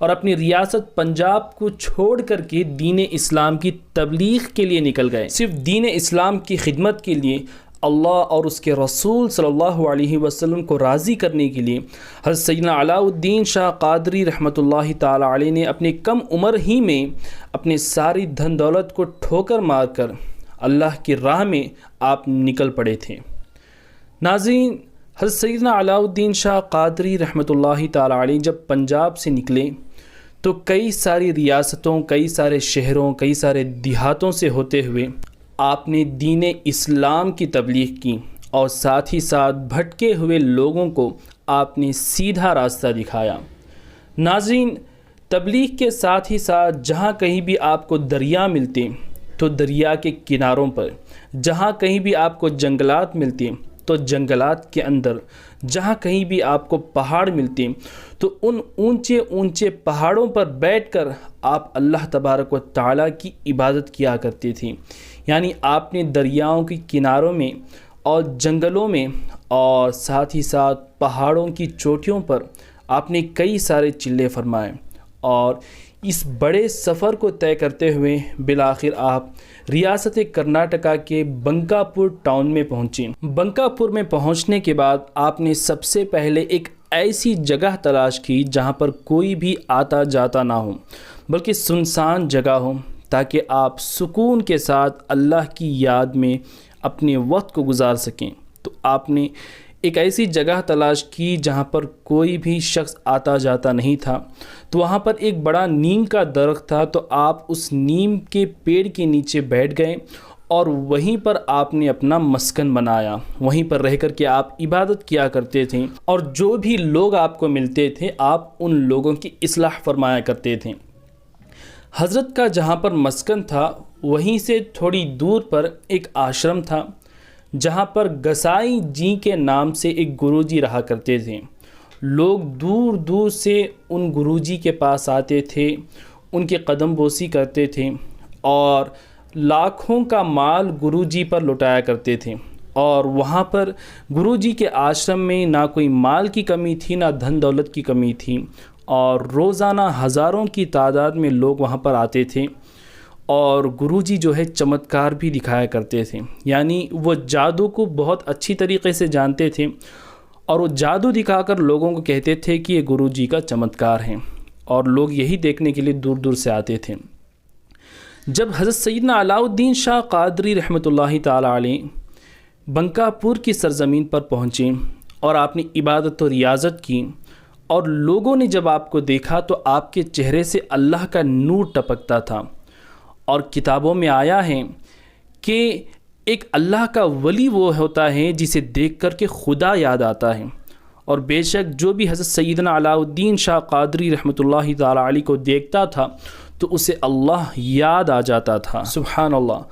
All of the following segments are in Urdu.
اور اپنی ریاست پنجاب کو چھوڑ کر کے دین اسلام کی تبلیغ کے لیے نکل گئے، صرف دین اسلام کی خدمت کے لیے، اللہ اور اس کے رسول صلی اللہ علیہ وسلم کو راضی کرنے کے لیے۔ حضرت سیدنا علاء الدین شاہ قادری رحمۃ اللہ تعالی علیہ نے اپنے کم عمر ہی میں اپنے ساری دھن دولت کو ٹھوکر مار کر اللہ کی راہ میں آپ نکل پڑے تھے۔ ناظرین، حضرت سیدنا علاء الدین شاہ قادری رحمۃ اللہ تعالی علیہ جب پنجاب سے نکلے تو کئی ساری ریاستوں، کئی سارے شہروں، کئی سارے دیہاتوں سے ہوتے ہوئے آپ نے دین اسلام کی تبلیغ کی، اور ساتھ ہی ساتھ بھٹکے ہوئے لوگوں کو آپ نے سیدھا راستہ دکھایا۔ ناظرین، تبلیغ کے ساتھ ہی ساتھ جہاں کہیں بھی آپ کو دریا ملتے تو دریا کے کناروں پر، جہاں کہیں بھی آپ کو جنگلات ملتے تو جنگلات کے اندر، جہاں کہیں بھی آپ کو پہاڑ ملتے تو ان اونچے اونچے پہاڑوں پر بیٹھ کر آپ اللہ تبارک و تعالیٰ کی عبادت کیا کرتے تھے۔ یعنی آپ نے دریاؤں کے کناروں میں اور جنگلوں میں اور ساتھ ہی ساتھ پہاڑوں کی چوٹیوں پر آپ نے کئی سارے چلے فرمائے، اور اس بڑے سفر کو طے کرتے ہوئے بالآخر آپ ریاست کرناٹکا کے بنکاپور ٹاؤن میں پہنچے۔ بنکاپور میں پہنچنے کے بعد آپ نے سب سے پہلے ایک ایسی جگہ تلاش کی جہاں پر کوئی بھی آتا جاتا نہ ہو، بلکہ سنسان جگہ ہو، تاکہ آپ سکون کے ساتھ اللہ کی یاد میں اپنے وقت کو گزار سکیں۔ تو آپ نے ایک ایسی جگہ تلاش کی جہاں پر کوئی بھی شخص آتا جاتا نہیں تھا، تو وہاں پر ایک بڑا نیم کا درخت تھا، تو آپ اس نیم کے پیڑ کے نیچے بیٹھ گئے اور وہیں پر آپ نے اپنا مسکن بنایا، وہیں پر رہ کر کے آپ عبادت کیا کرتے تھے، اور جو بھی لوگ آپ کو ملتے تھے آپ ان لوگوں کی اصلاح فرمایا کرتے تھے۔ حضرت کا جہاں پر مسکن تھا وہیں سے تھوڑی دور پر ایک آشرم تھا، جہاں پر گسائی جی کے نام سے ایک گروجی رہا کرتے تھے۔ لوگ دور دور سے ان گروجی کے پاس آتے تھے، ان کے قدم بوسی کرتے تھے، اور لاکھوں کا مال گروجی پر لٹایا کرتے تھے، اور وہاں پر گروجی کے آشرم میں نہ کوئی مال کی کمی تھی، نہ دھن دولت کی کمی تھی، اور روزانہ ہزاروں کی تعداد میں لوگ وہاں پر آتے تھے، اور گروجی جو ہے چمتکار بھی دکھایا کرتے تھے، یعنی وہ جادو کو بہت اچھی طریقے سے جانتے تھے، اور وہ جادو دکھا کر لوگوں کو کہتے تھے کہ یہ گروجی کا چمتکار ہے، اور لوگ یہی دیکھنے کے لیے دور دور سے آتے تھے۔ جب حضرت سیدنا علاء الدین شاہ قادری رحمۃ اللہ تعالی علیہ بنکاپور کی سرزمین پر پہنچے اور آپ نے عبادت و ریاضت کی، اور لوگوں نے جب آپ کو دیکھا تو آپ کے چہرے سے اللہ کا نور ٹپکتا تھا، اور کتابوں میں آیا ہے کہ ایک اللہ کا ولی وہ ہوتا ہے جسے دیکھ کر کے خدا یاد آتا ہے، اور بے شک جو بھی حضرت سیدنا علاء الدین شاہ قادری رحمۃ اللہ تعالی علیہ کو دیکھتا تھا تو اسے اللہ یاد آ جاتا تھا۔ سبحان اللہ۔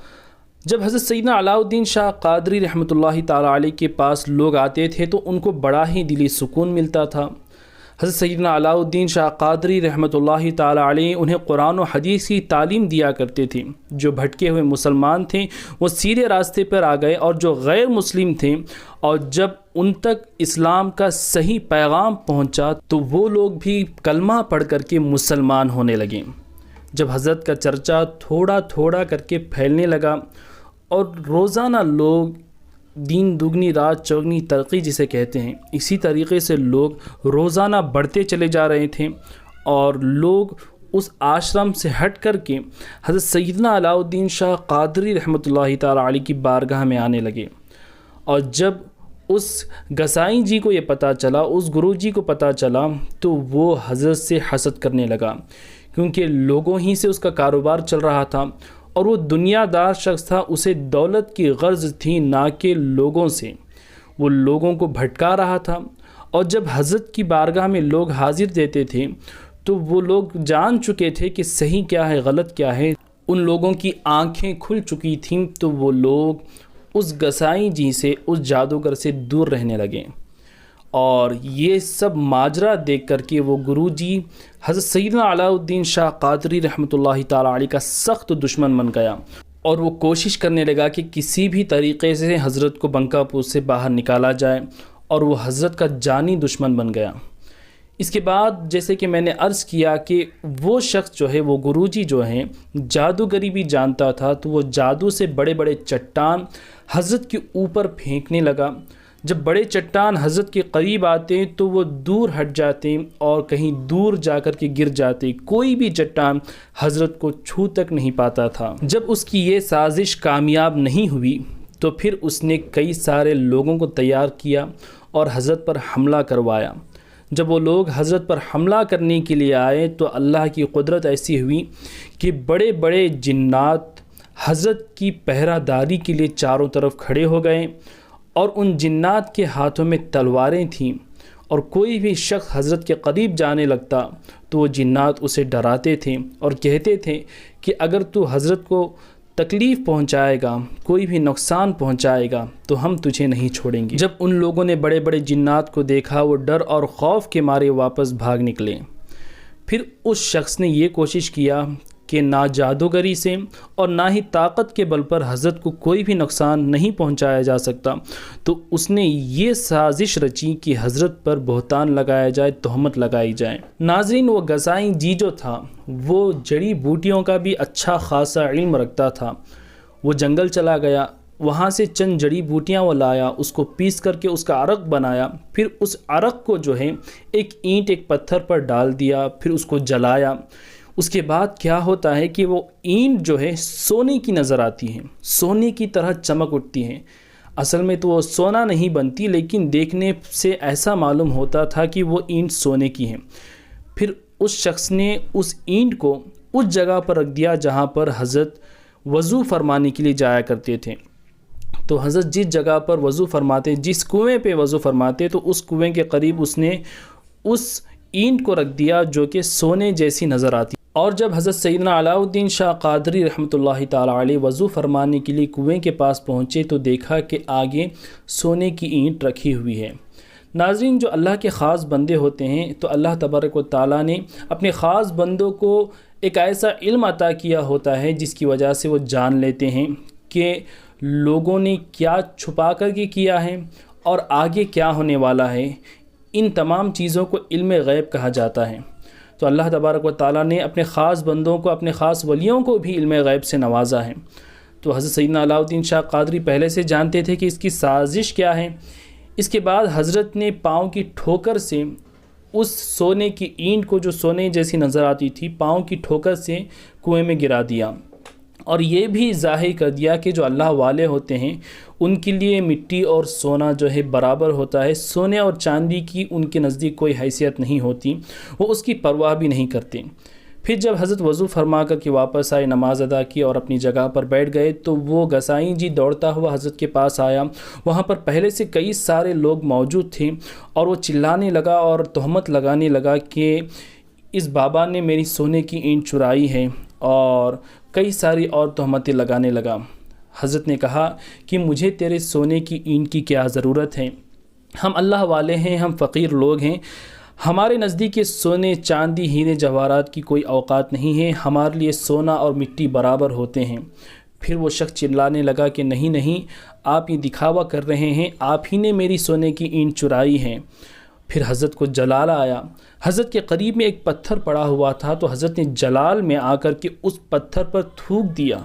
جب حضرت سیدنا علاء الدین شاہ قادری رحمۃ اللہ تعالی علیہ کے پاس لوگ آتے تھے تو ان کو بڑا ہی دلی سکون ملتا تھا۔ حضرت سیدنا علاء الدین شاہ قادری رحمۃ اللہ تعالی علیہ انہیں قرآن و حدیث کی تعلیم دیا کرتے تھے۔ جو بھٹکے ہوئے مسلمان تھے وہ سیدھے راستے پر آ گئے، اور جو غیر مسلم تھے اور جب ان تک اسلام کا صحیح پیغام پہنچا تو وہ لوگ بھی کلمہ پڑھ کر کے مسلمان ہونے لگے۔ جب حضرت کا چرچا تھوڑا تھوڑا کر کے پھیلنے لگا، اور روزانہ لوگ دین دگنی رات چوگنی ترقی جسے کہتے ہیں، اسی طریقے سے لوگ روزانہ بڑھتے چلے جا رہے تھے، اور لوگ اس آشرم سے ہٹ کر کے حضرت سیدنا علاء الدین شاہ قادری رحمۃ اللہ تعالی علیہ کی بارگاہ میں آنے لگے۔ اور جب اس گسائی جی کو یہ پتہ چلا، اس گرو جی کو پتہ چلا، تو وہ حضرت سے حسد کرنے لگا، کیونکہ لوگوں ہی سے اس کا کاروبار چل رہا تھا، اور وہ دنیا دار شخص تھا، اسے دولت کی غرض تھی نہ کہ لوگوں سے، وہ لوگوں کو بھٹکا رہا تھا۔ اور جب حضرت کی بارگاہ میں لوگ حاضر دیتے تھے تو وہ لوگ جان چکے تھے کہ صحیح کیا ہے غلط کیا ہے، ان لوگوں کی آنکھیں کھل چکی تھیں، تو وہ لوگ اس گسائی جی سے، اس جادوگر سے دور رہنے لگے۔ اور یہ سب ماجرا دیکھ کر کے وہ گرو جی حضرت سیدنا علاء الدین شاہ قادری رحمۃ اللہ تعالی علیہ کا سخت دشمن بن گیا، اور وہ کوشش کرنے لگا کہ کسی بھی طریقے سے حضرت کو بنکاپور سے باہر نکالا جائے، اور وہ حضرت کا جانی دشمن بن گیا۔ اس کے بعد جیسے کہ میں نے عرض کیا کہ وہ شخص جو ہے وہ گروجی جو ہیں جادوگری بھی جانتا تھا، تو وہ جادو سے بڑے بڑے چٹان حضرت کے اوپر پھینکنے لگا۔ جب بڑے چٹان حضرت کے قریب آتے تو وہ دور ہٹ جاتے اور کہیں دور جا کر کے گر جاتے، کوئی بھی چٹان حضرت کو چھو تک نہیں پاتا تھا۔ جب اس کی یہ سازش کامیاب نہیں ہوئی تو پھر اس نے کئی سارے لوگوں کو تیار کیا اور حضرت پر حملہ کروایا۔ جب وہ لوگ حضرت پر حملہ کرنے کے لیے آئے تو اللہ کی قدرت ایسی ہوئی کہ بڑے بڑے جنات حضرت کی پہرہ داری کے لیے چاروں طرف کھڑے ہو گئے، اور ان جنات کے ہاتھوں میں تلواریں تھیں، اور کوئی بھی شخص حضرت کے قریب جانے لگتا تو وہ جنات اسے ڈراتے تھے اور کہتے تھے کہ اگر تو حضرت کو تکلیف پہنچائے گا، کوئی بھی نقصان پہنچائے گا تو ہم تجھے نہیں چھوڑیں گے۔ جب ان لوگوں نے بڑے بڑے جنات کو دیکھا وہ ڈر اور خوف کے مارے واپس بھاگ نکلے۔ پھر اس شخص نے یہ کوشش کیا کہ نہ جادوگری سے اور نہ ہی طاقت کے بل پر حضرت کو کوئی بھی نقصان نہیں پہنچایا جا سکتا، تو اس نے یہ سازش رچی کہ حضرت پر بہتان لگایا جائے، تہمت لگائی جائے۔ ناظرین، وہ گسائی جی جو تھا وہ جڑی بوٹیوں کا بھی اچھا خاصا علم رکھتا تھا۔ وہ جنگل چلا گیا، وہاں سے چند جڑی بوٹیاں وہ لایا، اس کو پیس کر کے اس کا عرق بنایا، پھر اس عرق کو جو ہے ایک اینٹ ایک پتھر پر ڈال دیا، پھر اس کو جلایا۔ اس کے بعد کیا ہوتا ہے کہ وہ اینٹ جو ہے سونے کی نظر آتی ہے، سونے کی طرح چمک اٹھتی ہے۔ اصل میں تو وہ سونا نہیں بنتی، لیکن دیکھنے سے ایسا معلوم ہوتا تھا کہ وہ اینٹ سونے کی ہے۔ پھر اس شخص نے اس اینٹ کو اس جگہ پر رکھ دیا جہاں پر حضرت وضو فرمانے کے لیے جایا کرتے تھے۔ تو حضرت جس جگہ پر وضو فرماتے، جس کنویں پہ وضو فرماتے، تو اس کنویں کے قریب اس نے اس اینٹ کو رکھ دیا جو کہ سونے جیسی نظر آتی۔ اور جب حضرت سیدنا علاء الدین شاہ قادری رحمۃ اللہ تعالی علیہ وضو فرمانے کے لیے کنویں کے پاس پہنچے تو دیکھا کہ آگے سونے کی اینٹ رکھی ہوئی ہے۔ ناظرین، جو اللہ کے خاص بندے ہوتے ہیں تو اللہ تبارک و تعالیٰ نے اپنے خاص بندوں کو ایک ایسا علم عطا کیا ہوتا ہے جس کی وجہ سے وہ جان لیتے ہیں کہ لوگوں نے کیا چھپا کر کے کیا ہے اور آگے کیا ہونے والا ہے۔ ان تمام چیزوں کو علم غیب کہا جاتا ہے۔ تو اللہ تبارک و تعالیٰ نے اپنے خاص بندوں کو، اپنے خاص ولیوں کو بھی علم غیب سے نوازا ہے۔ تو حضرت سیدنا علاء الدین شاہ قادری پہلے سے جانتے تھے کہ اس کی سازش کیا ہے۔ اس کے بعد حضرت نے پاؤں کی ٹھوکر سے اس سونے کی اینٹ کو، جو سونے جیسی نظر آتی تھی، پاؤں کی ٹھوکر سے کنویں میں گرا دیا، اور یہ بھی ظاہر کر دیا کہ جو اللہ والے ہوتے ہیں ان کے لیے مٹی اور سونا جو ہے برابر ہوتا ہے۔ سونے اور چاندی کی ان کے نزدیک کوئی حیثیت نہیں ہوتی، وہ اس کی پرواہ بھی نہیں کرتے۔ پھر جب حضرت وضو فرما کر کے واپس آئے، نماز ادا کی اور اپنی جگہ پر بیٹھ گئے تو وہ گسائی جی دوڑتا ہوا حضرت کے پاس آیا۔ وہاں پر پہلے سے کئی سارے لوگ موجود تھے اور وہ چلانے لگا اور تہمت لگانے لگا کہ اس بابا نے میری سونے کی اینٹ چرائی ہے، اور کئی ساری اور تہمتیں لگانے لگا۔ حضرت نے کہا کہ مجھے تیرے سونے کی اینٹ کی کیا ضرورت ہے، ہم اللہ والے ہیں، ہم فقیر لوگ ہیں، ہمارے نزدیک یہ سونے چاندی ہیرے جواہرات کی کوئی اوقات نہیں ہے، ہمارے لیے سونا اور مٹی برابر ہوتے ہیں۔ پھر وہ شخص چلانے لگا کہ نہیں نہیں، آپ یہ دکھاوا کر رہے ہیں، آپ ہی نے میری سونے کی اینٹ چرائی ہے۔ پھر حضرت کو جلال آیا۔ حضرت کے قریب میں ایک پتھر پڑا ہوا تھا تو حضرت نے جلال میں آ کر کے اس پتھر پر تھوک دیا،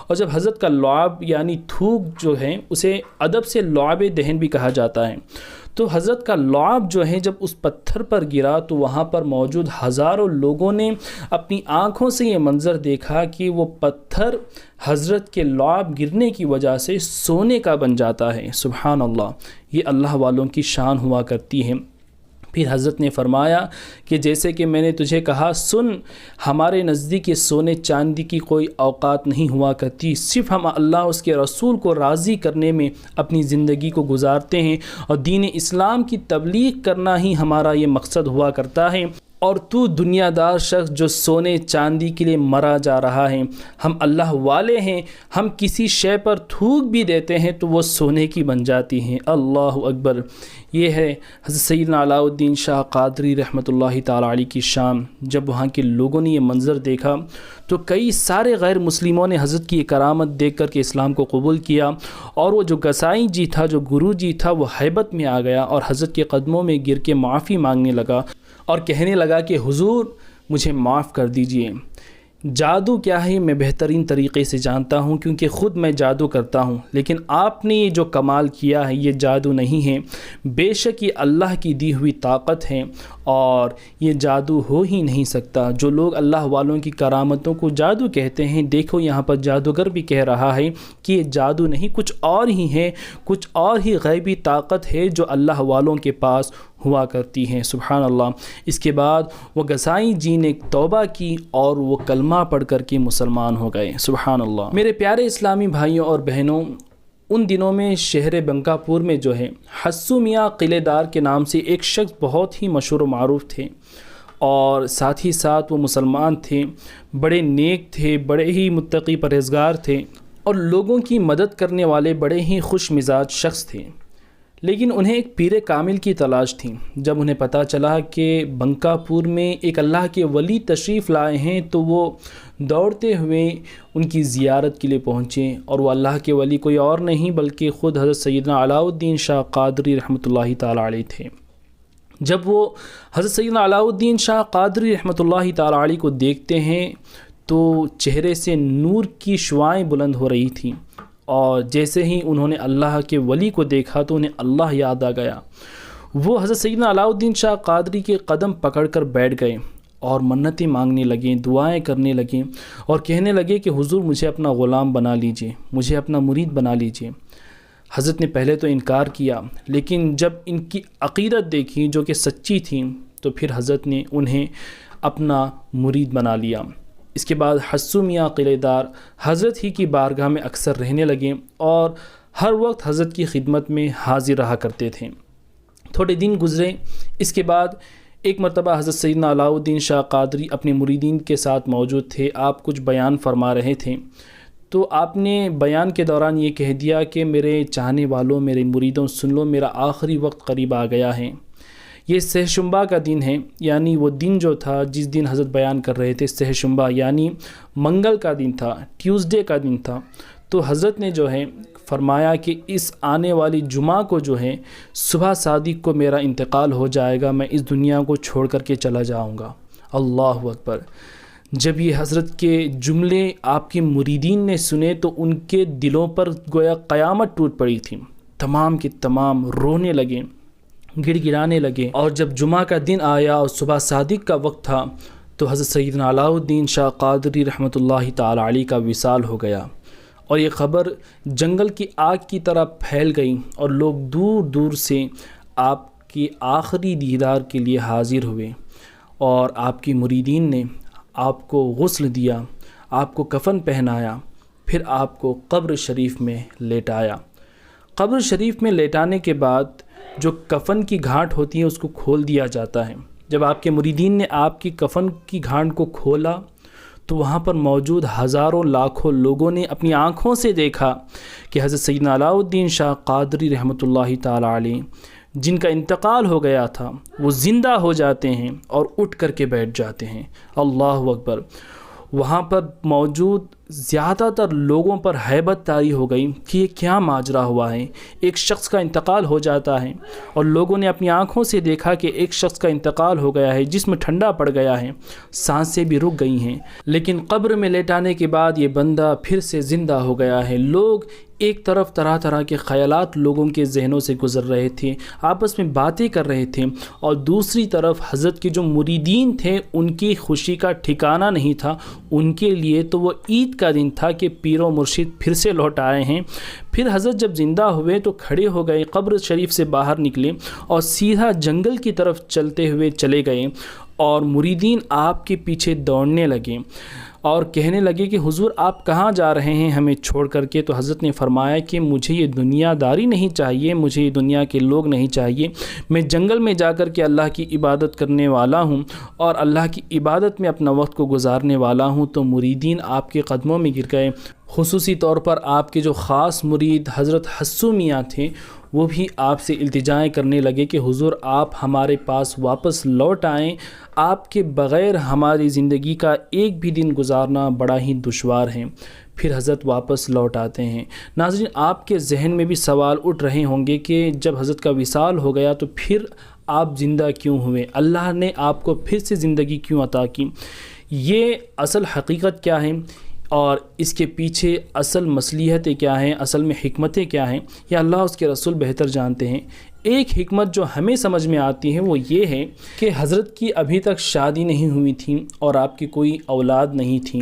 اور جب حضرت کا لعاب یعنی تھوک جو ہے اسے ادب سے لعاب دہن بھی کہا جاتا ہے، تو حضرت کا لعاب جو ہے جب اس پتھر پر گرا تو وہاں پر موجود ہزاروں لوگوں نے اپنی آنکھوں سے یہ منظر دیکھا کہ وہ پتھر حضرت کے لعاب گرنے کی وجہ سے سونے کا بن جاتا ہے۔ سبحان اللہ، یہ اللہ والوں کی شان ہوا کرتی ہے۔ پھر حضرت نے فرمایا کہ جیسے کہ میں نے تجھے کہا، سن، ہمارے نزدیک یہ سونے چاندی کی کوئی اوقات نہیں ہوا کرتی، صرف ہم اللہ اس کے رسول کو راضی کرنے میں اپنی زندگی کو گزارتے ہیں، اور دین اسلام کی تبلیغ کرنا ہی ہمارا یہ مقصد ہوا کرتا ہے۔ اور تو دنیا دار شخص جو سونے چاندی کے لیے مرا جا رہا ہے، ہم اللہ والے ہیں، ہم کسی شے پر تھوک بھی دیتے ہیں تو وہ سونے کی بن جاتی ہیں۔ اللہ اکبر۔ یہ ہے حضرت سیدنا علاء الدین شاہ قادری رحمۃ اللہ تعالی علیہ کی شان۔ جب وہاں کے لوگوں نے یہ منظر دیکھا تو کئی سارے غیر مسلموں نے حضرت کی یہ کرامت دیکھ کر کے اسلام کو قبول کیا، اور وہ جو گسائی جی تھا، جو گرو جی تھا، وہ ہیبت میں آ گیا اور حضرت کے قدموں میں گر کے معافی مانگنے لگا، اور کہنے لگا کہ حضور مجھے معاف کر دیجئے، جادو کیا ہے میں بہترین طریقے سے جانتا ہوں کیونکہ خود میں جادو کرتا ہوں، لیکن آپ نے یہ جو کمال کیا ہے یہ جادو نہیں ہے، بے شک یہ اللہ کی دی ہوئی طاقت ہے اور یہ جادو ہو ہی نہیں سکتا۔ جو لوگ اللہ والوں کی کرامتوں کو جادو کہتے ہیں، دیکھو یہاں پر جادوگر بھی کہہ رہا ہے کہ یہ جادو نہیں، کچھ اور ہی ہے، کچھ اور ہی غیبی طاقت ہے جو اللہ والوں کے پاس ہوا کرتی ہیں۔ سبحان اللہ۔ اس کے بعد وہ گسائی جی نے توبہ کی اور وہ کلمہ پڑھ کر کے مسلمان ہو گئے۔ سبحان اللہ۔ میرے پیارے اسلامی بھائیوں اور بہنوں، ان دنوں میں شہر بنکا پور میں جو ہے حسو میاں قلعے دار کے نام سے ایک شخص بہت ہی مشہور و معروف تھے، اور ساتھ ہی ساتھ وہ مسلمان تھے، بڑے نیک تھے، بڑے ہی متقی پرہیزگار تھے اور لوگوں کی مدد کرنے والے بڑے ہی خوش مزاج شخص تھے، لیکن انہیں ایک پیر کامل کی تلاش تھی۔ جب انہیں پتہ چلا کہ بنکا پور میں ایک اللہ کے ولی تشریف لائے ہیں تو وہ دوڑتے ہوئے ان کی زیارت کے لیے پہنچے، اور وہ اللہ کے ولی کوئی اور نہیں بلکہ خود حضرت سیدنا علاء الدین شاہ قادری رحمۃ اللہ تعالیٰ علیہ تھے۔ جب وہ حضرت سیدنا علاء الدین شاہ قادری رحمۃ اللہ تعالیٰ علیہ کو دیکھتے ہیں تو چہرے سے نور کی شعاعیں بلند ہو رہی تھیں، اور جیسے ہی انہوں نے اللہ کے ولی کو دیکھا تو انہیں اللہ یاد آ گیا۔ وہ حضرت سیدنا علاء الدین شاہ قادری کے قدم پکڑ کر بیٹھ گئے اور منتیں مانگنے لگیں، دعائیں کرنے لگیں اور کہنے لگے کہ حضور مجھے اپنا غلام بنا لیجئے، مجھے اپنا مرید بنا لیجئے۔ حضرت نے پہلے تو انکار کیا، لیکن جب ان کی عقیدت دیکھی جو کہ سچی تھی تو پھر حضرت نے انہیں اپنا مرید بنا لیا۔ اس کے بعد حسو میاں قلعے دار حضرت ہی کی بارگاہ میں اکثر رہنے لگے اور ہر وقت حضرت کی خدمت میں حاضر رہا کرتے تھے۔ تھوڑے دن گزرے، اس کے بعد ایک مرتبہ حضرت سیدنا علاء الدین شاہ قادری اپنے مریدین کے ساتھ موجود تھے، آپ کچھ بیان فرما رہے تھے، تو آپ نے بیان کے دوران یہ کہہ دیا کہ میرے چاہنے والوں، میرے مریدوں سن لو، میرا آخری وقت قریب آ گیا ہے۔ یہ سہ شنبہ کا دن ہے، یعنی وہ دن جو تھا جس دن حضرت بیان کر رہے تھے، سہ شنبہ یعنی منگل کا دن تھا، ٹیوزڈے کا دن تھا۔ تو حضرت نے جو ہے فرمایا کہ اس آنے والی جمعہ کو جو ہے صبح صادق کو میرا انتقال ہو جائے گا، میں اس دنیا کو چھوڑ کر کے چلا جاؤں گا۔ اللہ اکبر۔ جب یہ حضرت کے جملے آپ کے مریدین نے سنے تو ان کے دلوں پر گویا قیامت ٹوٹ پڑی تھی، تمام کے تمام رونے لگے، گڑ گڑانے لگے، اور جب جمعہ کا دن آیا اور صبح صادق کا وقت تھا تو حضرت سیدنا علاء الدین شاہ قادری رحمۃ اللہ تعالی علیہ کا وصال ہو گیا، اور یہ خبر جنگل کی آگ کی طرح پھیل گئی اور لوگ دور دور سے آپ کی آخری دیدار کے لیے حاضر ہوئے، اور آپ کی مریدین نے آپ کو غسل دیا، آپ کو کفن پہنایا، پھر آپ کو قبر شریف میں لیٹایا۔ قبر شریف میں لیٹانے کے بعد جو کفن کی گھاٹ ہوتی ہے اس کو کھول دیا جاتا ہے۔ جب آپ کے مریدین نے آپ کی کفن کی گھاٹ کو کھولا تو وہاں پر موجود ہزاروں لاکھوں لوگوں نے اپنی آنکھوں سے دیکھا کہ حضرت سیدنا علاء الدین شاہ قادری رحمۃ اللہ تعالی علیہ جن کا انتقال ہو گیا تھا وہ زندہ ہو جاتے ہیں اور اٹھ کر کے بیٹھ جاتے ہیں۔ اللہ اکبر۔ وہاں پر موجود زیادہ تر لوگوں پر ہیبت طاری ہو گئی کہ یہ کیا ماجرا ہوا ہے، ایک شخص کا انتقال ہو جاتا ہے اور لوگوں نے اپنی آنکھوں سے دیکھا کہ ایک شخص کا انتقال ہو گیا ہے، جسم ٹھنڈا پڑ گیا ہے، سانسیں بھی رک گئی ہیں، لیکن قبر میں لیٹانے کے بعد یہ بندہ پھر سے زندہ ہو گیا ہے۔ لوگ ایک طرف طرح طرح کے خیالات لوگوں کے ذہنوں سے گزر رہے تھے، آپس میں باتیں کر رہے تھے، اور دوسری طرف حضرت کے جو مریدین تھے ان کی خوشی کا ٹھکانہ نہیں تھا۔ ان کے لیے تو وہ عید کا دن تھا کہ پیر و مرشد پھر سے لوٹ آئے ہیں۔ پھر حضرت جب زندہ ہوئے تو کھڑے ہو گئے، قبر شریف سے باہر نکلے اور سیدھا جنگل کی طرف چلتے ہوئے چلے گئے، اور مریدین آپ کے پیچھے دوڑنے لگے اور کہنے لگے کہ حضور آپ کہاں جا رہے ہیں ہمیں چھوڑ کر کے؟ تو حضرت نے فرمایا کہ مجھے یہ دنیا داری نہیں چاہیے، مجھے یہ دنیا کے لوگ نہیں چاہیے، میں جنگل میں جا کر کے اللہ کی عبادت کرنے والا ہوں اور اللہ کی عبادت میں اپنا وقت کو گزارنے والا ہوں۔ تو مریدین آپ کے قدموں میں گر گئے، خصوصی طور پر آپ کے جو خاص مرید حضرت حسو میاں تھے وہ بھی آپ سے التجائیں کرنے لگے کہ حضور آپ ہمارے پاس واپس لوٹ آئیں، آپ کے بغیر ہماری زندگی کا ایک بھی دن گزارنا بڑا ہی دشوار ہے۔ پھر حضرت واپس لوٹ آتے ہیں۔ ناظرین، آپ کے ذہن میں بھی سوال اٹھ رہے ہوں گے کہ جب حضرت کا وصال ہو گیا تو پھر آپ زندہ کیوں ہوئے، اللہ نے آپ کو پھر سے زندگی کیوں عطا کی، یہ اصل حقیقت کیا ہے اور اس کے پیچھے اصل مصلحتیں کیا ہیں، اصل میں حکمتیں کیا ہیں، یہ اللہ اس کے رسول بہتر جانتے ہیں۔ ایک حکمت جو ہمیں سمجھ میں آتی ہے وہ یہ ہے کہ حضرت کی ابھی تک شادی نہیں ہوئی تھی اور آپ کی کوئی اولاد نہیں تھی،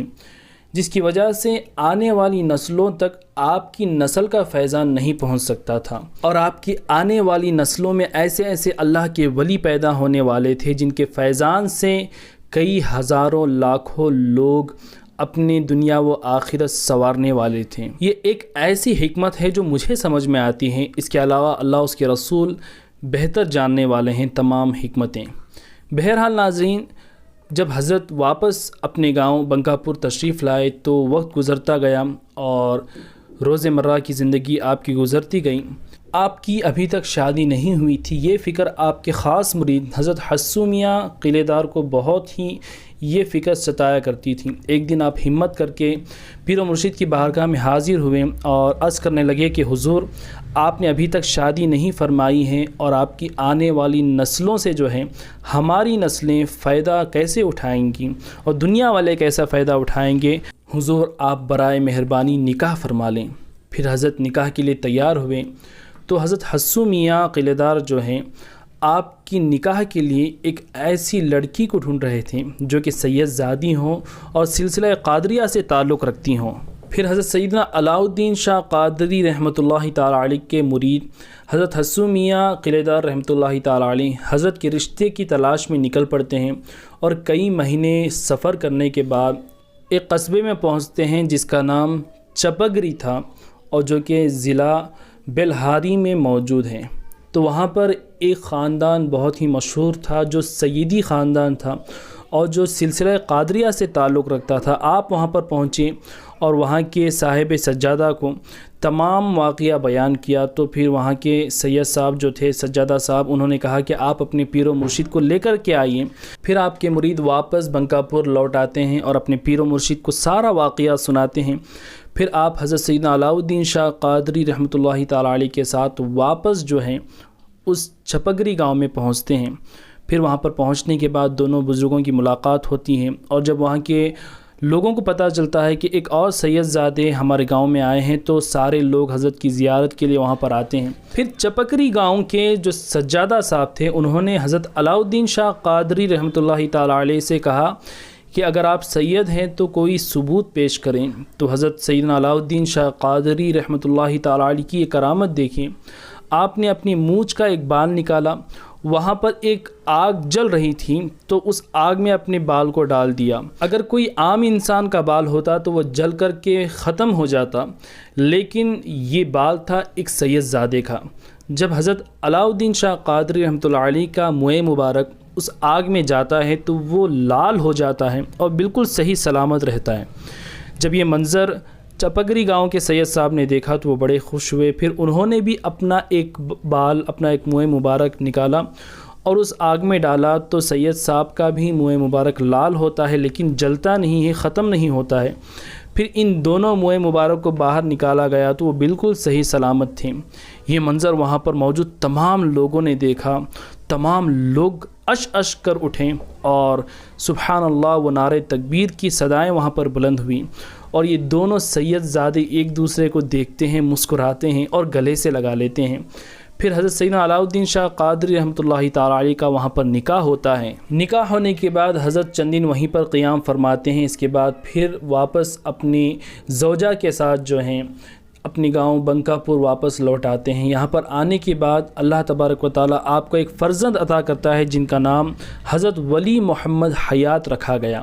جس کی وجہ سے آنے والی نسلوں تک آپ کی نسل کا فیضان نہیں پہنچ سکتا تھا، اور آپ کی آنے والی نسلوں میں ایسے ایسے اللہ کے ولی پیدا ہونے والے تھے جن کے فیضان سے کئی ہزاروں لاکھوں لوگ اپنی دنیا و آخرت سنوارنے والے تھے۔ یہ ایک ایسی حکمت ہے جو مجھے سمجھ میں آتی ہے، اس کے علاوہ اللہ اس کے رسول بہتر جاننے والے ہیں تمام حکمتیں۔ بہرحال ناظرین، جب حضرت واپس اپنے گاؤں بنکاپور تشریف لائے تو وقت گزرتا گیا اور روز مرہ کی زندگی آپ کی گزرتی گئی۔ آپ کی ابھی تک شادی نہیں ہوئی تھی، یہ فکر آپ کے خاص مرید حضرت حسو میاں قلعے دار کو بہت ہی یہ فکر ستایا کرتی تھی۔ ایک دن آپ ہمت کر کے پیر و مرشد کی بارگاہ میں حاضر ہوئے اور عرض کرنے لگے کہ حضور، آپ نے ابھی تک شادی نہیں فرمائی ہے اور آپ کی آنے والی نسلوں سے جو ہے ہماری نسلیں فائدہ کیسے اٹھائیں گی اور دنیا والے کیسا فائدہ اٹھائیں گے، حضور آپ برائے مہربانی نکاح فرما لیں۔ پھر حضرت نکاح کے لیے تیار ہوئے تو حضرت حسو میاں قلعے دار جو ہیں آپ کی نکاح کے لیے ایک ایسی لڑکی کو ڈھونڈ رہے تھے جو کہ سید زادی ہوں اور سلسلہ قادریہ سے تعلق رکھتی ہوں۔ پھر حضرت سیدنا علاؤالدین شاہ قادری رحمۃ اللہ تعالی علیہ کے مرید حضرت حسو میاں قلعے دار رحمۃ اللہ تعالی علیہ حضرت کے رشتے کی تلاش میں نکل پڑتے ہیں اور کئی مہینے سفر کرنے کے بعد ایک قصبے میں پہنچتے ہیں جس کا نام چپگری تھا اور جو کہ ضلع بلہاری میں موجود ہے۔ تو وہاں پر ایک خاندان بہت ہی مشہور تھا جو سیدی خاندان تھا اور جو سلسلہ قادریہ سے تعلق رکھتا تھا۔ آپ وہاں پر پہنچے اور وہاں کے صاحب سجادہ کو تمام واقعہ بیان کیا تو پھر وہاں کے سید صاحب جو تھے سجادہ صاحب، انہوں نے کہا کہ آپ اپنے پیر و مرشد کو لے کر کے آئیے۔ پھر آپ کے مرید واپس بنکاپور لوٹ آتے ہیں اور اپنے پیر و مرشد کو سارا واقعہ سناتے ہیں۔ پھر آپ حضرت سیدنا علاؤالدین شاہ قادری رحمۃ اللہ تعالی علیہ کے ساتھ واپس جو ہیں اس چپگری گاؤں میں پہنچتے ہیں۔ پھر وہاں پر پہنچنے کے بعد دونوں بزرگوں کی ملاقات ہوتی ہے اور جب وہاں کے لوگوں کو پتہ چلتا ہے کہ ایک اور سید زادے ہمارے گاؤں میں آئے ہیں تو سارے لوگ حضرت کی زیارت کے لیے وہاں پر آتے ہیں۔ پھر چپگری گاؤں کے جو سجادہ صاحب تھے انہوں نے حضرت علاؤالدین شاہ قادری رحمۃ اللہ تعالی علیہ سے کہا کہ اگر آپ سید ہیں تو کوئی ثبوت پیش کریں۔ تو حضرت سیدنا علاؤالدین شاہ قادری رحمۃ اللہ تعالی علیہ کی ایک کرامت دیکھیں۔ آپ نے اپنی مونچھ کا ایک بال نکالا، وہاں پر ایک آگ جل رہی تھی تو اس آگ میں اپنے بال کو ڈال دیا۔ اگر کوئی عام انسان کا بال ہوتا تو وہ جل کر کے ختم ہو جاتا، لیکن یہ بال تھا ایک سید زادے کا۔ جب حضرت علاؤالدین شاہ قادری رحمۃ اللہ علیہ کا موئے مبارک اس آگ میں جاتا ہے تو وہ لال ہو جاتا ہے اور بالکل صحیح سلامت رہتا ہے۔ جب یہ منظر چپگری گاؤں کے سید صاحب نے دیکھا تو وہ بڑے خوش ہوئے۔ پھر انہوں نے بھی اپنا ایک بال، اپنا ایک موئے مبارک نکالا اور اس آگ میں ڈالا تو سید صاحب کا بھی موئے مبارک لال ہوتا ہے لیکن جلتا نہیں ہے، ختم نہیں ہوتا ہے۔ پھر ان دونوں موئے مبارک کو باہر نکالا گیا تو وہ بالکل صحیح سلامت تھے۔ یہ منظر وہاں پر موجود تمام لوگوں نے دیکھا، تمام لوگ اش کر اٹھیں اور سبحان اللہ و نعرہ تکبیر کی صدائیں وہاں پر بلند ہوئیں اور یہ دونوں سید زادے ایک دوسرے کو دیکھتے ہیں، مسکراتے ہیں اور گلے سے لگا لیتے ہیں۔ پھر حضرت سیدنا علاؤالدین شاہ قادری رحمۃ اللہ تعالی علیہ کا وہاں پر نکاح ہوتا ہے۔ نکاح ہونے کے بعد حضرت چند دن وہیں پر قیام فرماتے ہیں۔ اس کے بعد پھر واپس اپنی زوجہ کے ساتھ جو ہیں اپنی گاؤں بنکاپور واپس لوٹ آتے ہیں۔ یہاں پر آنے کے بعد اللہ تبارک و تعالیٰ آپ کو ایک فرزند عطا کرتا ہے جن کا نام حضرت ولی محمد حیات رکھا گیا۔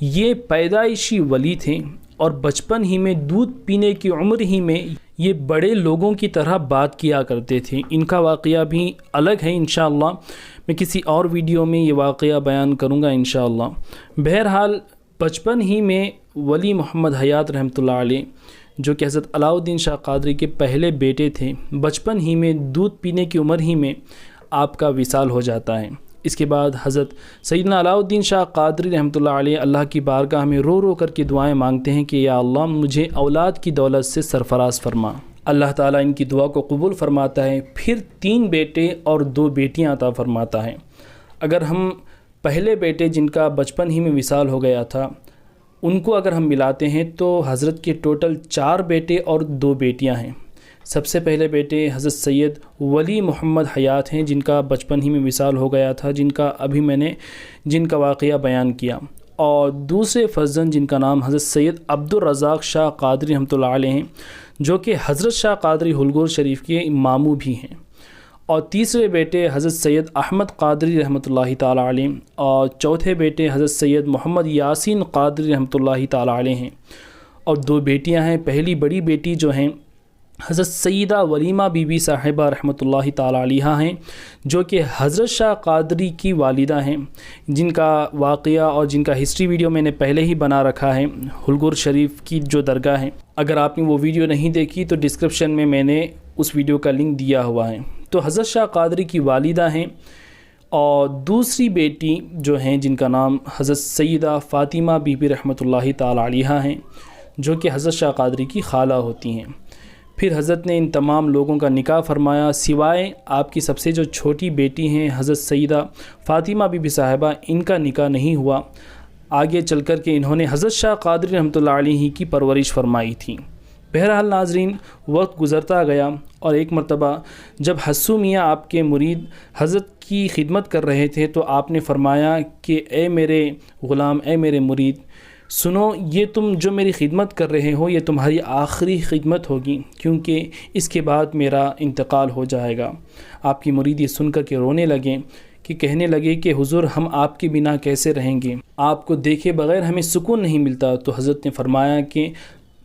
یہ پیدائشی ولی تھے اور بچپن ہی میں دودھ پینے کی عمر ہی میں یہ بڑے لوگوں کی طرح بات کیا کرتے تھے۔ ان کا واقعہ بھی الگ ہے، انشاءاللہ میں کسی اور ویڈیو میں یہ واقعہ بیان کروں گا انشاءاللہ۔ بہرحال بچپن ہی میں ولی محمد حیات رحمۃ اللہ علیہ جو کہ حضرت علاؤالدین شاہ قادری کے پہلے بیٹے تھے، بچپن ہی میں دودھ پینے کی عمر ہی میں آپ کا وصال ہو جاتا ہے۔ اس کے بعد حضرت سیدنا علاؤالدین شاہ قادری رحمۃ اللہ علیہ اللہ کی بارگاہ میں رو رو کر کے دعائیں مانگتے ہیں کہ یا اللہ مجھے اولاد کی دولت سے سرفراز فرما۔ اللہ تعالیٰ ان کی دعا کو قبول فرماتا ہے، پھر 3 بیٹے اور 2 بیٹیاں عطا فرماتا ہے۔ اگر ہم پہلے بیٹے جن کا بچپن ہی میں وصال ہو گیا تھا ان کو اگر ہم ملاتے ہیں تو حضرت کے ٹوٹل 4 بیٹے اور 2 بیٹیاں ہیں۔ سب سے پہلے بیٹے حضرت سید ولی محمد حیات ہیں جن کا بچپن ہی میں وصال ہو گیا تھا، جن کا ابھی میں نے واقعہ بیان کیا، اور دوسرے فرزند جن کا نام حضرت سید عبدالرزاق شاہ قادری رحمۃ اللہ علیہ ہیں جو کہ حضرت شاہ قادری ہلگور شریف کے ماموں بھی ہیں، اور تیسرے بیٹے حضرت سید احمد قادری رحمۃ اللہ تعالیٰ علیہ، اور چوتھے بیٹے حضرت سید محمد یاسین قادری رحمۃ اللہ تعالیٰ علیہ ہیں، اور 2 بیٹیاں ہیں۔ پہلی بڑی بیٹی جو ہیں حضرت سیدہ ولیمہ بی بی صاحبہ رحمۃ اللہ تعالیٰ علیہ ہیں جو کہ حضرت شاہ قادری کی والدہ ہیں، جن کا واقعہ اور جن کا ہسٹری ویڈیو میں نے پہلے ہی بنا رکھا ہے ہلگور شریف کی جو درگاہ ہے۔ اگر آپ نے وہ ویڈیو نہیں دیکھی تو ڈسکرپشن میں نے اس ویڈیو کا لنک دیا ہوا ہے۔ تو حضرت شاہ قادری کی والدہ ہیں، اور دوسری بیٹی جو ہیں جن کا نام حضرت سیدہ فاطمہ بی بی رحمۃ اللہ تعالیٰ علیہ ہیں جو کہ حضرت شاہ قادری کی خالہ ہوتی ہیں۔ پھر حضرت نے ان تمام لوگوں کا نکاح فرمایا، سوائے آپ کی سب سے جو چھوٹی بیٹی ہیں حضرت سیدہ فاطمہ بی بی صاحبہ، ان کا نکاح نہیں ہوا۔ آگے چل کر کے انہوں نے حضرت شاہ قادری رحمۃ اللہ علیہ کی پرورش فرمائی تھی۔ بہرحال ناظرین، وقت گزرتا گیا، اور ایک مرتبہ جب حسو میاں آپ کے مرید حضرت کی خدمت کر رہے تھے تو آپ نے فرمایا کہ اے میرے غلام، اے میرے مرید، سنو، یہ تم جو میری خدمت کر رہے ہو یہ تمہاری آخری خدمت ہوگی، کیونکہ اس کے بعد میرا انتقال ہو جائے گا۔ آپ کی مرید یہ سن کر کے رونے لگے، کہ کہنے لگے کہ حضور ہم آپ کے بنا کیسے رہیں گے، آپ کو دیکھے بغیر ہمیں سکون نہیں ملتا۔ تو حضرت نے فرمایا کہ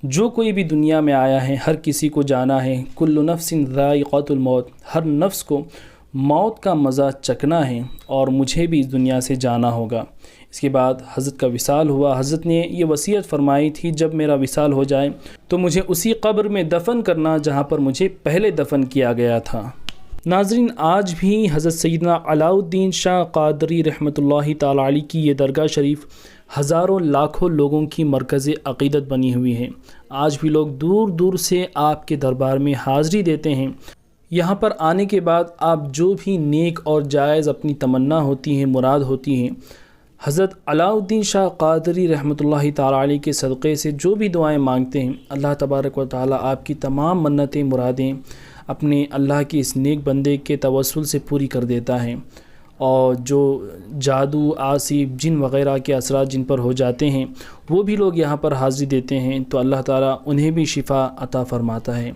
جو کوئی بھی دنیا میں آیا ہے ہر کسی کو جانا ہے، کل نفس ذائقۃ الموت، ہر نفس کو موت کا مزہ چکھنا ہے، اور مجھے بھی اس دنیا سے جانا ہوگا۔ اس کے بعد حضرت کا وصال ہوا۔ حضرت نے یہ وصیت فرمائی تھی جب میرا وصال ہو جائے تو مجھے اسی قبر میں دفن کرنا جہاں پر مجھے پہلے دفن کیا گیا تھا۔ ناظرین، آج بھی حضرت سیدنا علاء الدین شاہ قادری رحمۃ اللہ تعالیٰ علیہ کی یہ درگاہ شریف ہزاروں لاکھوں لوگوں کی مرکز عقیدت بنی ہوئی ہے۔ آج بھی لوگ دور دور سے آپ کے دربار میں حاضری دیتے ہیں۔ یہاں پر آنے کے بعد آپ جو بھی نیک اور جائز اپنی تمنا ہوتی ہیں، مراد ہوتی ہیں، حضرت علاء الدین شاہ قادری رحمۃ اللہ تعالیٰ علیہ کے صدقے سے جو بھی دعائیں مانگتے ہیں، اللہ تبارک و تعالیٰ آپ کی تمام منتیں، مرادیں اپنے اللہ کے اس نیک بندے کے توسل سے پوری کر دیتا ہے۔ اور جو جادو، آسیب، جن وغیرہ کے اثرات جن پر ہو جاتے ہیں وہ بھی لوگ یہاں پر حاضری دیتے ہیں تو اللہ تعالیٰ انہیں بھی شفا عطا فرماتا ہے۔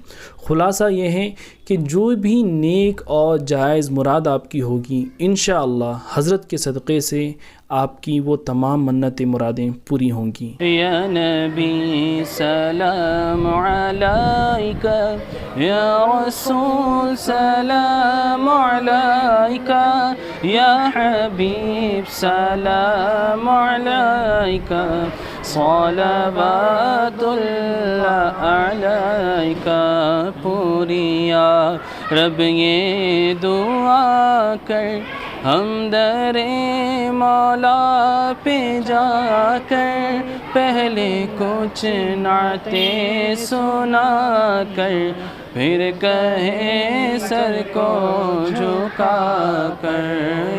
خلاصہ یہ ہے کہ جو بھی نیک اور جائز مراد آپ کی ہوگی انشاءاللہ حضرت کے صدقے سے آپ کی وہ تمام منتیں، مرادیں پوری ہوں گی۔ یا نبی سلام علیکہ، یا رسول سلام علیکہ، یا حبیب سلام علیکہ، صلوات اللہ علیکہ۔ پوری یا رب یہ دعا کر، ہم در مولا پہ جا کر پہلے کچھ نعتیں سنا کر، پھر کہے سر کو جھکا کر،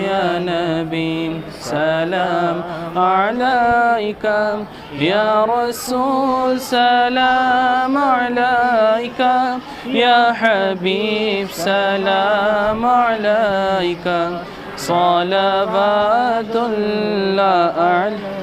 یا نبی سلام علیکہ، یا رسول سلام علیکہ، یا حبیب سلام علیکہ، صلوات اللہ علیہ۔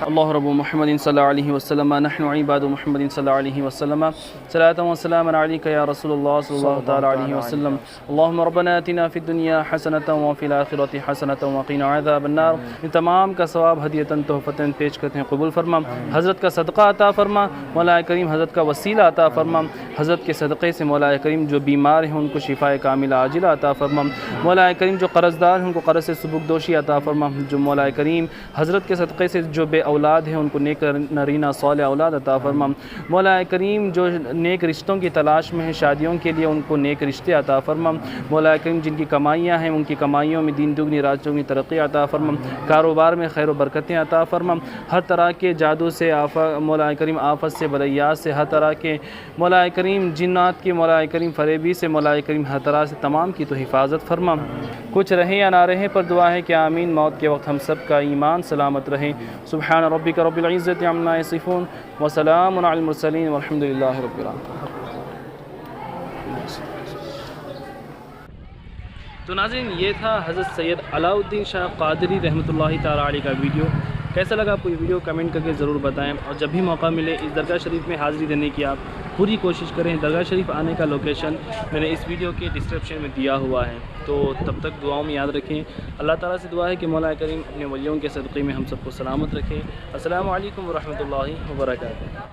اللہ رب محمد صلی اللہ علیہ وسلم، نحن عباد محمد صلی اللہ علیہ وسلم، صلاۃ و سلام علیک یا رسول اللہ صلی اللہ تعالی علیہ وسلم۔ اللہم ربنا آتنا فی الدنیا حسنۃ وفی الآخرۃ حسنۃ وقنا عذاب النار۔ ان تمام کا ثواب ہدیۃً تحفۃً پیش کرتے ہیں، قبول فرما۔ حضرت کا صدقہ عطا فرما مولا کریم، حضرت کا وسیلہ عطا فرما۔ حضرت کے صدقے سے مولا کریم جو بیمار ہیں ان کو شفاء کاملہ عاجلہ عطا فرما۔ مولا کریم جو قرض دار ہیں ان کو قرض سے سبکدوشی عطا فرما۔ جو مولا کریم حضرت کے صدقے سے جو بے اولاد ہیں ان کو نیک نرینہ صالح اولاد عطا فرما۔ مولا کریم جو نیک رشتوں کی تلاش میں ہیں شادیوں کے لیے ان کو نیک رشتے عطا فرما۔ مولا کریم جن کی کمائیاں ہیں ان کی کمائیوں میں دین دگنی رات چگنی ترقی عطا فرما، کاروبار میں خیر و برکتیں عطا فرما، ہر طرح کے جادو سے مولا کریم آفت سے بلیات سے، ہر طرح کے مولا کریم جنات کی مولا کریم فریبی سے مولا کریم ہر طرح سے تمام کی تو حفاظت فرما۔ کچھ رہیں یا نہ رہیں پر دعا ہے کہ آمین۔ موت کے وقت ہم سب کا ایمان سلامت رہے۔ سبحان ربک رب العزت عما یصفون وسلام علی المرسلین والحمد للہ رب العالمین۔ تو ناظرین یہ تھا حضرت سید علاء الدین شاہ قادری رحمۃ اللہ تعالیٰ علیہ کا ویڈیو۔ کیسا لگا آپ کو یہ ویڈیو کمنٹ کر کے ضرور بتائیں، اور جب بھی موقع ملے اس درگاہ شریف میں حاضری دینے کی آپ پوری کوشش کریں۔ درگاہ شریف آنے کا لوکیشن میں نے اس ویڈیو کے ڈسکرپشن میں دیا ہوا ہے، تو تب تک دعاؤں میں یاد رکھیں۔ اللہ تعالیٰ سے دعا ہے کہ مولا کریم اپنے ولیوں کے صدقے میں ہم سب کو سلامت رکھیں۔ السلام علیکم ورحمۃ اللہ وبرکاتہ۔